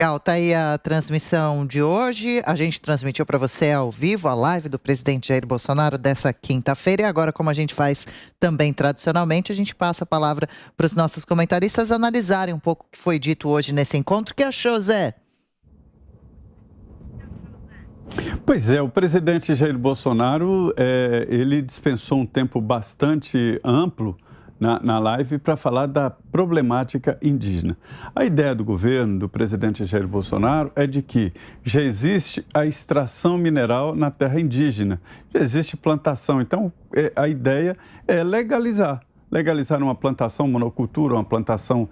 Legal, tá aí a transmissão de hoje. A gente transmitiu para você ao vivo a live do presidente Jair Bolsonaro dessa quinta-feira. E agora, como a gente faz também tradicionalmente, a gente passa a palavra para os nossos comentaristas analisarem um pouco o que foi dito hoje nesse encontro. O que achou, Zé? Pois é, o presidente Jair Bolsonaro, ele dispensou um tempo bastante amplo na live para falar da problemática indígena. A ideia do governo, do presidente Jair Bolsonaro, é de que já existe a extração mineral na terra indígena, já existe plantação. Então, a ideia é legalizar uma plantação monocultura, uma plantação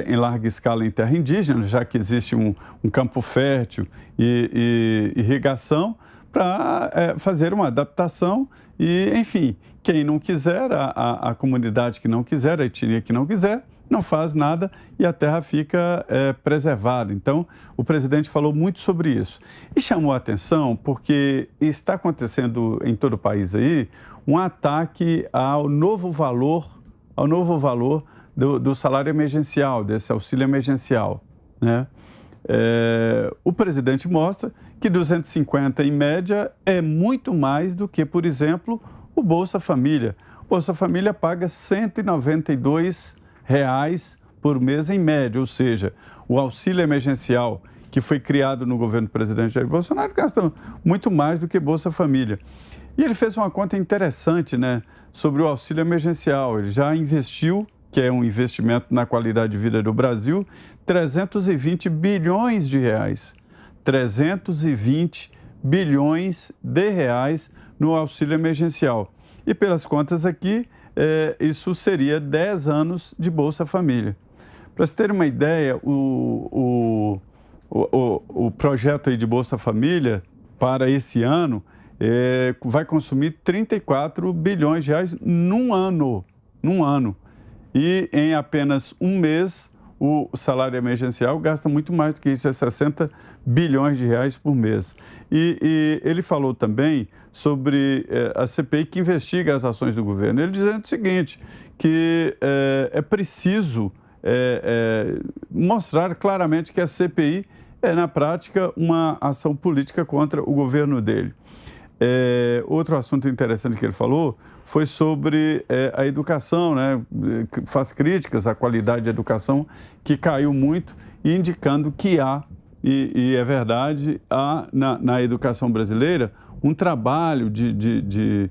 em larga escala em terra indígena, já que existe um campo fértil e irrigação, para fazer uma adaptação e, enfim, quem não quiser, a comunidade que não quiser, a etnia que não quiser, não faz nada e a terra fica preservada. Então, o presidente falou muito sobre isso. E chamou a atenção porque está acontecendo em todo o país aí um ataque ao novo valor do salário emergencial, desse auxílio emergencial, né? O presidente mostra que 250 em média é muito mais do que, por exemplo, o Bolsa Família. O Bolsa Família paga R$ 192 por mês em média, ou seja, o auxílio emergencial que foi criado no governo do presidente Jair Bolsonaro gasta muito mais do que Bolsa Família. E ele fez uma conta interessante, né, sobre o auxílio emergencial. Ele já investiu, que é um investimento na qualidade de vida do Brasil, 320 bilhões de reais. 320 bilhões de reais no auxílio emergencial. E pelas contas aqui, isso seria 10 anos de Bolsa Família. Para vocês terem uma ideia, o projeto aí de Bolsa Família para esse ano vai consumir 34 bilhões de reais num ano. E em apenas um mês, o salário emergencial gasta muito mais do que isso, 60 bilhões de reais por mês. E ele falou também sobre a CPI que investiga as ações do governo. Ele dizendo o seguinte, que é preciso mostrar claramente que a CPI é, na prática, uma ação política contra o governo dele. Outro assunto interessante que ele falou foi sobre a educação, né? Faz críticas à qualidade da educação, que caiu muito, indicando que e é verdade, há na educação brasileira um trabalho de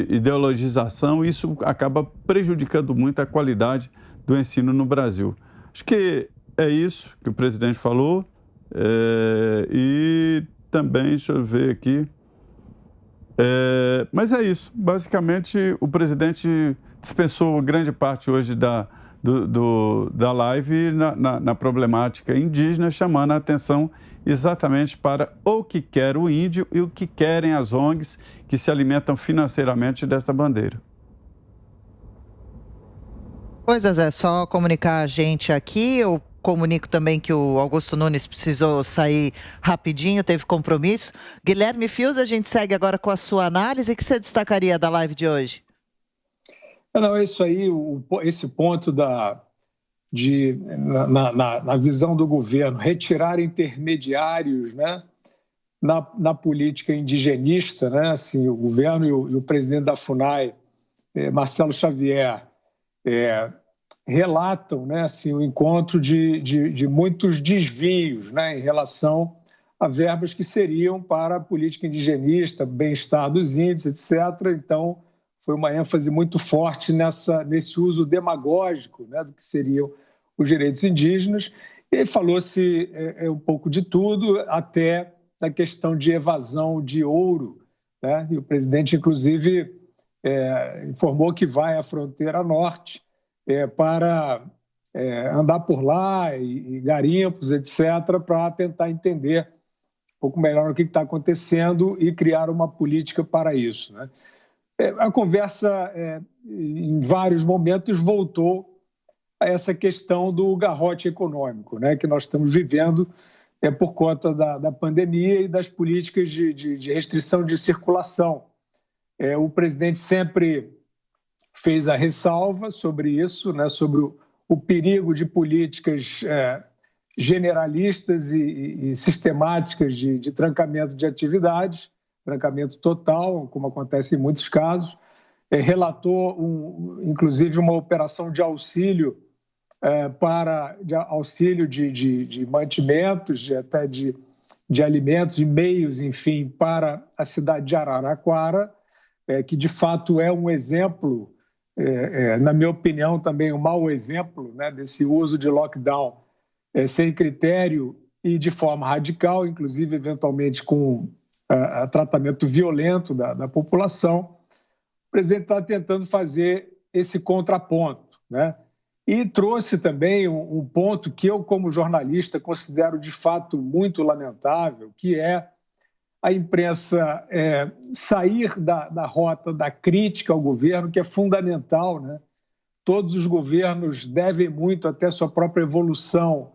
ideologização, e isso acaba prejudicando muito a qualidade do ensino no Brasil. Acho que é isso que o presidente falou, e também, deixa eu ver aqui, mas é isso. Basicamente, o presidente dispensou grande parte hoje da live na problemática indígena, chamando a atenção exatamente para o que quer o índio e o que querem as ONGs que se alimentam financeiramente desta bandeira. Pois é, Zé, só comunicar a gente aqui. Eu comunico também que o Augusto Nunes precisou sair rapidinho, teve compromisso. Guilherme Fius, a gente segue agora com a sua análise. O que você destacaria da live de hoje? Não, é isso aí, esse ponto na visão do governo, retirar intermediários, né, na política indigenista, né, assim, o governo e o presidente da FUNAI, Marcelo Xavier, relatam, né, assim, o encontro de muitos desvios, né, em relação a verbas que seriam para a política indigenista, bem-estar dos índios, etc. Então, foi uma ênfase muito forte nesse uso demagógico, né, do que seriam os direitos indígenas. E falou-se um pouco de tudo, até da questão de evasão de ouro, né? E o presidente, inclusive, informou que vai à fronteira norte para andar por lá e garimpos, etc., para tentar entender um pouco melhor o que está acontecendo e criar uma política para isso, né? A conversa, em vários momentos, voltou a essa questão do garrote econômico, né, que nós estamos vivendo por conta da pandemia e das políticas de restrição de circulação. O presidente sempre fez a ressalva sobre isso, né, sobre o perigo de políticas generalistas e sistemáticas de trancamento de atividades, trancamento total, como acontece em muitos casos. Relatou, inclusive, uma operação de auxílio de mantimentos, até de alimentos, de meios, enfim, para a cidade de Araraquara, que de fato é um exemplo, na minha opinião, também um mau exemplo, né, desse uso de lockdown sem critério e de forma radical, inclusive, eventualmente, com tratamento violento da população. O presidente está tentando fazer esse contraponto, né? E trouxe também um ponto que eu, como jornalista, considero de fato muito lamentável, que é a imprensa sair da rota da crítica ao governo, que é fundamental, né? Todos os governos devem muito até sua própria evolução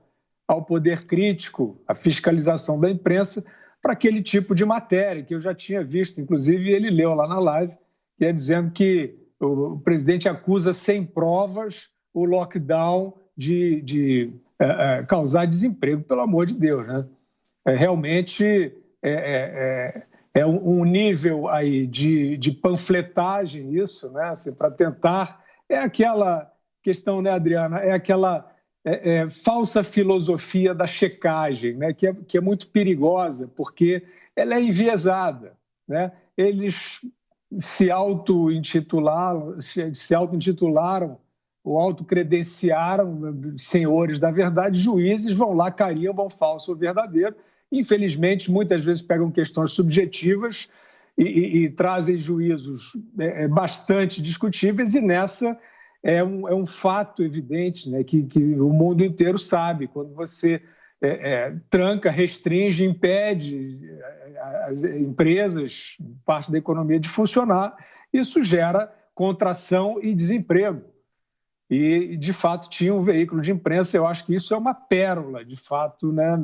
ao poder crítico, à fiscalização da imprensa, para aquele tipo de matéria que eu já tinha visto, inclusive ele leu lá na live, que é dizendo que o presidente acusa sem provas o lockdown de causar desemprego, pelo amor de Deus, né? Realmente é um nível aí de panfletagem isso, né? Assim, para tentar... É aquela questão, né, Adriana? É aquela falsa filosofia da checagem, né? Que é muito perigosa, porque ela é enviesada, né? Eles se auto-intitularam ou autocredenciaram senhores da verdade, juízes vão lá, carimbam falso ou verdadeiro. Infelizmente, muitas vezes pegam questões subjetivas e trazem juízos bastante discutíveis, e nessa é um fato evidente, né, que o mundo inteiro sabe. Quando você tranca, restringe, impede as empresas, parte da economia de funcionar, isso gera contração e desemprego. E, de fato, tinha um veículo de imprensa. Eu acho que isso é uma pérola, de fato, né,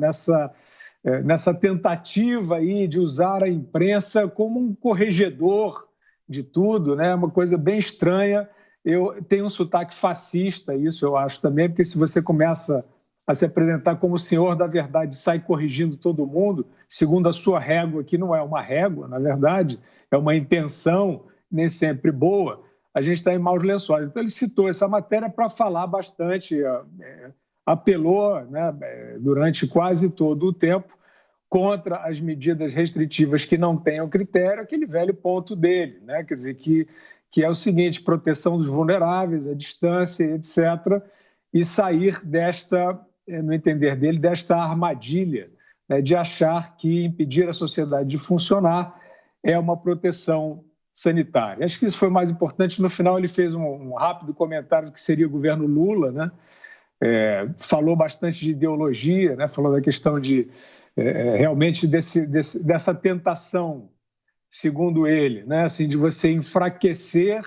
nessa tentativa aí de usar a imprensa como um corregedor de tudo, né, uma coisa bem estranha. Eu tenho um sotaque fascista, isso eu acho também, porque se você começa a se apresentar como o senhor da verdade e sai corrigindo todo mundo, segundo a sua régua, que não é uma régua, na verdade, é uma intenção nem sempre boa, a gente está em maus lençóis. Então, ele citou essa matéria para falar bastante, apelou, né, durante quase todo o tempo contra as medidas restritivas que não tenham critério, aquele velho ponto dele, né? Quer dizer, que é o seguinte: proteção dos vulneráveis, a distância, etc., e sair desta, no entender dele, desta armadilha, né, de achar que impedir a sociedade de funcionar é uma proteção sanitária. Acho que isso foi mais importante. No final, ele fez um rápido comentário do que seria o governo Lula, né? Falou bastante de ideologia, né? Falou da questão de realmente dessa tentação, segundo ele, né? Assim, de você enfraquecer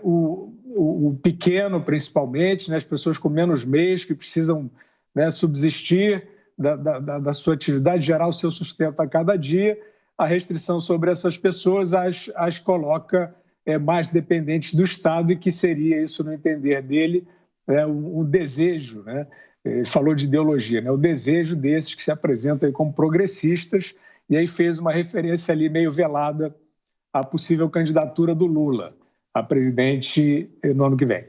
o pequeno, principalmente, né? As pessoas com menos meios, que precisam, né, subsistir da sua atividade, gerar o seu sustento a cada dia. A restrição sobre essas pessoas as coloca mais dependentes do Estado, e que seria isso, no entender dele, um desejo, né? Ele falou de ideologia, né? O desejo desses que se apresentam aí como progressistas, e aí fez uma referência ali meio velada à possível candidatura do Lula a presidente no ano que vem.